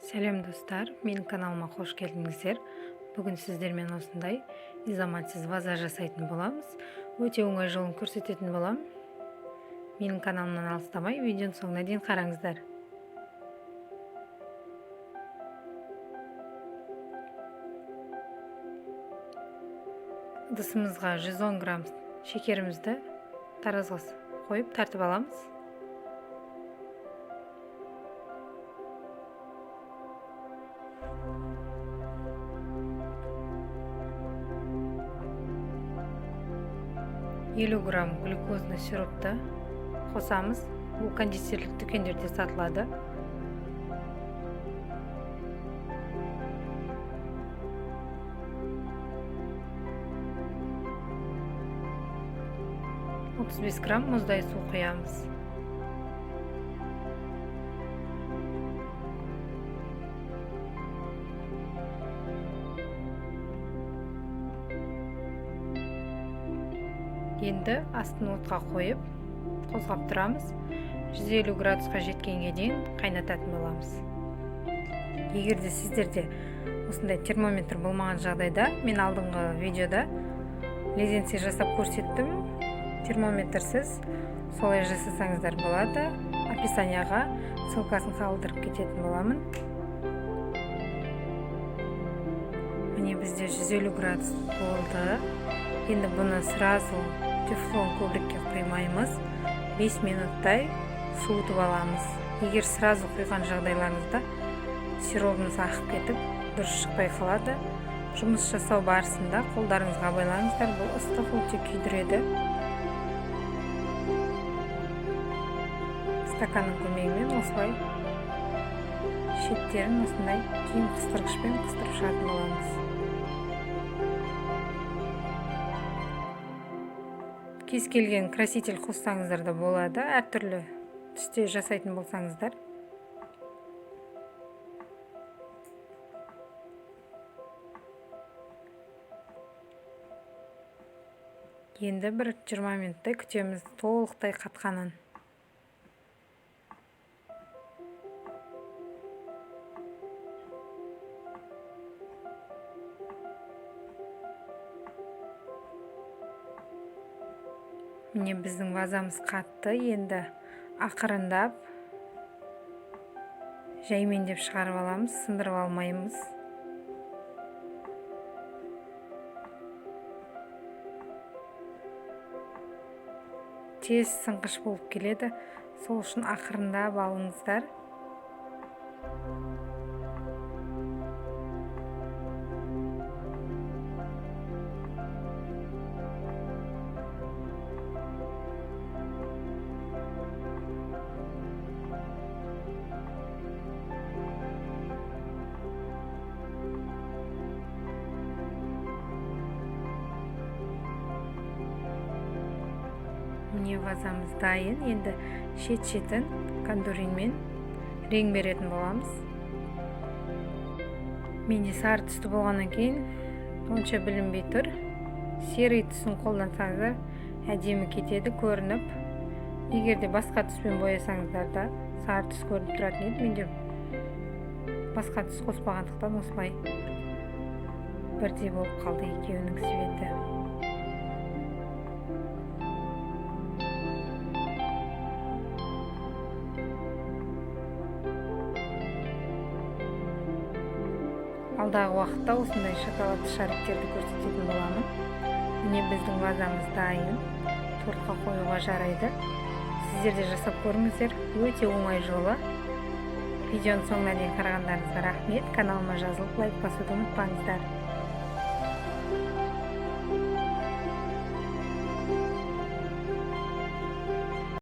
Сәлем достар, менің каналыма қош келдіңіздер. Бүгін сіздермен осындай изоматсыз ваза жасайтын боламыз. Өте оңай жолын көрсететін болам. Менің каналымнан алыстамай, видеоның соңына дейін қараңыздар. Ыдысымызға 110 грамм шекерімізді таразға қойып тартып аламыз. Елу грамм глюкозный сиропты қосамыз. Бұл кондитерлік дүкендерде сатылады. Отыз бес грамм мұздай су құямыз. Енді астын отқа қойып, қозғап тұрамыз. 150 градусқа жеткенге дейін қайнататын боламыз. Егерде сіздерде осындай термометр болмаған жағдайда, мен алдыңғы видеода леденцы жасап көрсеттім. Термометрсіз солай жасасаңыздар болады. Описанияға ссылкасын қалдырып кететін боламын. Міне бізде 150 градус болды. Енді бұны сразу тефлон көбірекке құймаймыз. 5 минуттай суытып аламыз. Егер сразу құйған жағдайларыңызда сиробымыз ақып кетіп, дұрыс шықпай қалады. Жұмыс жасау барысында қолдарыңызға байлаңыздар, бұл ыстық өте күйдіреді. Стаканның көмегімен осылай шеттерін осындай киім қыстырғышпен қыстырып шығатын боламыз. Кез келген краситель қоссаңыздар да болады, әртүрлі түсте жасайтын болсаңыздар. Енді бір 20 минуттай күтеміз толықтай қатқанын. Міне біздің вазамыз қатты, енді ақырындап жаймендеп шығарып аламыз, сындырып алмаймыз. Тез сынғыш болып келеді, сол үшін ақырындап алыңыздар. Міне вазамыз дайын. Енді шет-шетін кондуринмен рең беретін боламыз. Менде сары түсті болғаннан кейін онша білінбей тұр. Серый түсін қолдансаңыздар әдемі кетеді, көрініп. Егерде басқа түспен боясаңыздар да сары түс көрініп тұратын еді. Менде басқа түс қоспағандықтан осылай бірдей болып қалды екеуінің цветі. Алдағы уақытта осындай шоколадты шариктерді көрсететін боламын. Міне біздің вазамыз дайын, тортқа қоюға жарайды. Сіздер де жасап көріңіздер, өте оңай жолы. Видеоның соңына дейін қарағандарыңызға рахмет. Каналыма жазылып лайк басуды ұмытпаңыздар.